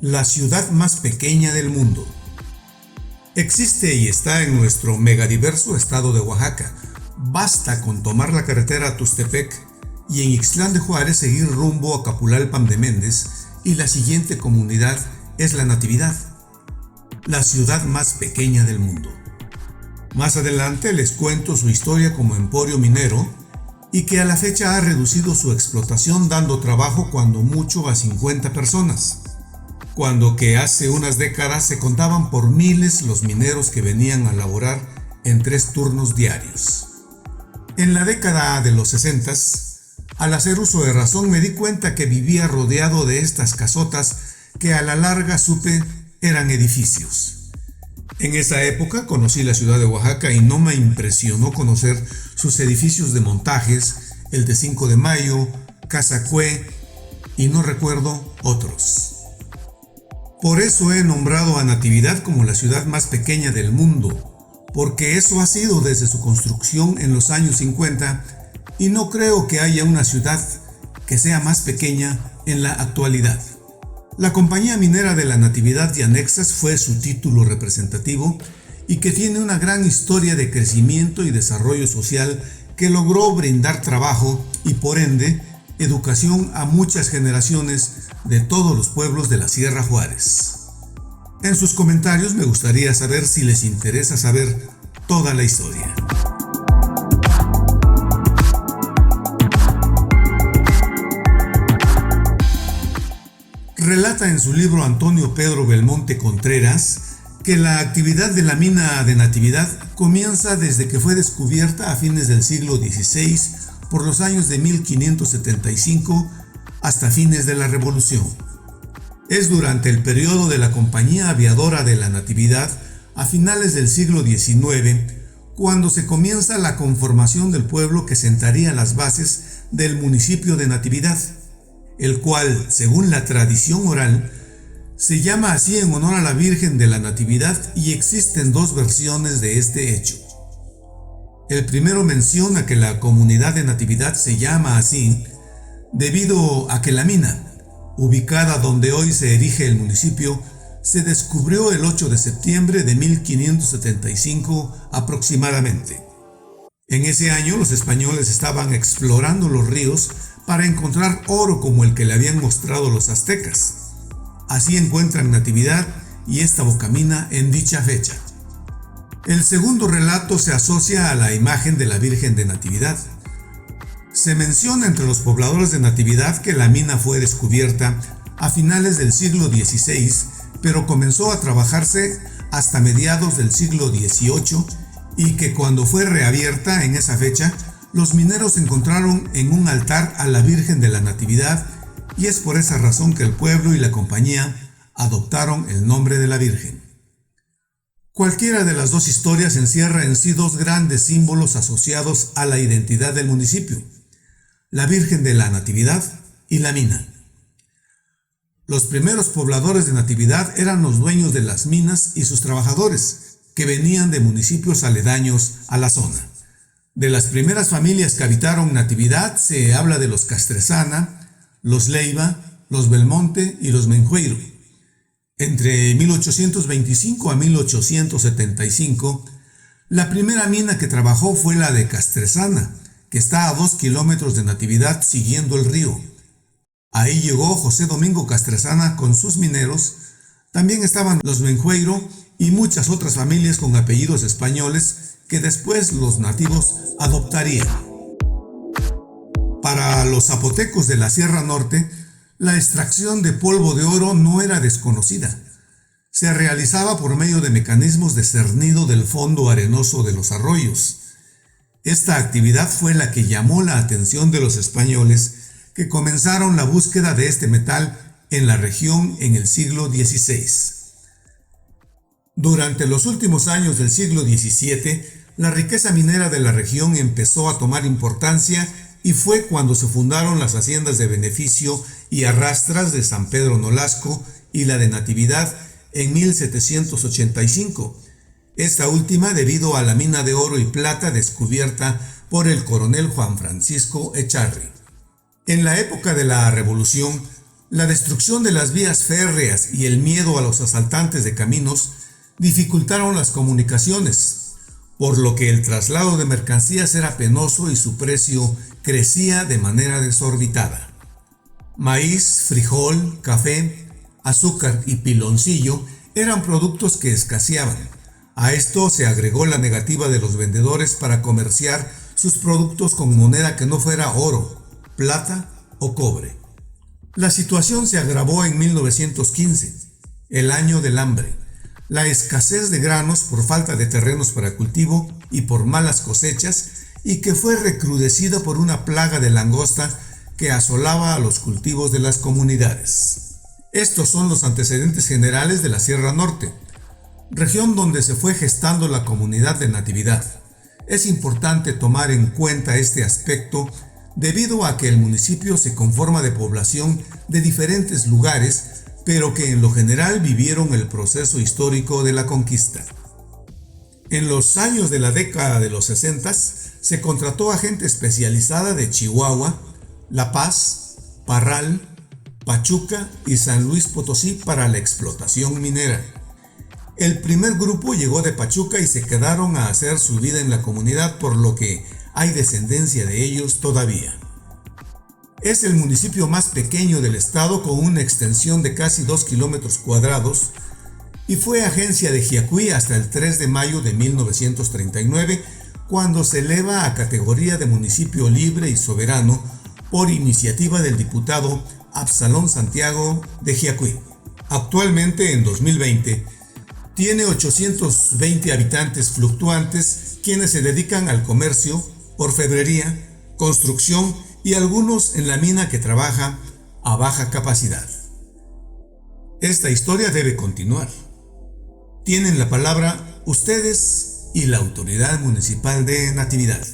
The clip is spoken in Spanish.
La ciudad más pequeña del mundo. Existe y está en nuestro megadiverso estado de Oaxaca. Basta con tomar la carretera a Tustepec y en Ixtlán de Juárez seguir rumbo a Capulalpan de Méndez y la siguiente comunidad es La Natividad, la ciudad más pequeña del mundo. Más adelante les cuento su historia como emporio minero y que a la fecha ha reducido su explotación dando trabajo cuando mucho a 50 personas, cuando que hace unas décadas se contaban por miles los mineros que venían a laborar en 3 turnos diarios. En la década de los 60, al hacer uso de razón me di cuenta que vivía rodeado de estas casotas que a la larga supe eran edificios. En esa época conocí la ciudad de Oaxaca y no me impresionó conocer sus edificios de montajes, el de 5 de Mayo, Casa Cue y no recuerdo otros. Por eso he nombrado a Natividad como la ciudad más pequeña del mundo, porque eso ha sido desde su construcción en los años 50 y no creo que haya una ciudad que sea más pequeña en la actualidad. La compañía minera de La Natividad y anexas fue su título representativo y que tiene una gran historia de crecimiento y desarrollo social que logró brindar trabajo y por ende educación a muchas generaciones de todos los pueblos de la Sierra Juárez. En sus comentarios me gustaría saber si les interesa saber toda la historia. Relata en su libro Antonio Pedro Belmonte Contreras que la actividad de la mina de Natividad comienza desde que fue descubierta a fines del siglo XVI por los años de 1575 hasta fines de la Revolución. Es durante el periodo de la Compañía Aviadora de la Natividad a finales del siglo XIX cuando se comienza la conformación del pueblo que sentaría las bases del municipio de Natividad, el cual, según la tradición oral, se llama así en honor a la Virgen de la Natividad y existen 2 versiones de este hecho. El primero menciona que la comunidad de Natividad se llama así debido a que la mina, ubicada donde hoy se erige el municipio, se descubrió el 8 de septiembre de 1575 aproximadamente. En ese año los españoles estaban explorando los ríos para encontrar oro como el que le habían mostrado los aztecas. Así encuentran Natividad y esta bocamina en dicha fecha. El segundo relato se asocia a la imagen de la Virgen de Natividad. Se menciona entre los pobladores de Natividad que la mina fue descubierta a finales del siglo XVI, pero comenzó a trabajarse hasta mediados del siglo XVIII y que cuando fue reabierta en esa fecha, los mineros encontraron en un altar a la Virgen de la Natividad y es por esa razón que el pueblo y la compañía adoptaron el nombre de la Virgen. Cualquiera de las 2 historias encierra en sí 2 grandes símbolos asociados a la identidad del municipio: la Virgen de la Natividad y la mina. Los primeros pobladores de Natividad eran los dueños de las minas y sus trabajadores, que venían de municipios aledaños a la zona. De las primeras familias que habitaron Natividad se habla de los Castresana, los Leiva, los Belmonte y los Menjueiro. Entre 1825 a 1875, la primera mina que trabajó fue la de Castresana, que está a 2 kilómetros de Natividad siguiendo el río. Ahí llegó José Domingo Castresana con sus mineros. También estaban los Menjueiro y muchas otras familias con apellidos españoles que después los nativos adoptarían. Para los zapotecos de la Sierra Norte, la extracción de polvo de oro no era desconocida. Se realizaba por medio de mecanismos de cernido del fondo arenoso de los arroyos. Esta actividad fue la que llamó la atención de los españoles, que comenzaron la búsqueda de este metal en la región en el siglo XVI. Durante los últimos años del siglo XVII, la riqueza minera de la región empezó a tomar importancia y fue cuando se fundaron las haciendas de Beneficio y Arrastras de San Pedro Nolasco y la de Natividad en 1785. Esta última debido a la mina de oro y plata descubierta por el coronel Juan Francisco Echarri. En la época de la Revolución, La destrucción de las vías férreas y el miedo a los asaltantes de caminos dificultaron las comunicaciones, por lo que el traslado de mercancías era penoso y su precio crecía de manera desorbitada. Maíz, frijol, café, azúcar y piloncillo eran productos que escaseaban. A esto se agregó la negativa de los vendedores para comerciar sus productos con moneda que no fuera oro, plata o cobre. La situación se agravó en 1915, el año del hambre. La escasez de granos por falta de terrenos para cultivo y por malas cosechas, y que fue recrudecida por una plaga de langosta que asolaba a los cultivos de las comunidades. Estos son los antecedentes generales de la Sierra Norte, región donde se fue gestando la comunidad de Natividad. Es importante tomar en cuenta este aspecto debido a que el municipio se conforma de población de diferentes lugares, pero que en lo general vivieron el proceso histórico de la conquista. En los años de la década de los 60 se contrató a gente especializada de Chihuahua, La Paz, Parral, Pachuca y San Luis Potosí para la explotación minera. El primer grupo llegó de Pachuca y se quedaron a hacer su vida en la comunidad, por lo que hay descendencia de ellos todavía. Es el municipio más pequeño del estado con una extensión de casi 2 kilómetros cuadrados y fue agencia de Jiacuí hasta el 3 de mayo de 1939, cuando se eleva a categoría de municipio libre y soberano por iniciativa del diputado Absalón Santiago de Jiacuí. Actualmente, en 2020, tiene 820 habitantes fluctuantes, quienes se dedican al comercio, orfebrería, construcción y algunos en la mina que trabaja a baja capacidad. Esta historia debe continuar. Tienen la palabra ustedes y la autoridad municipal de Natividad.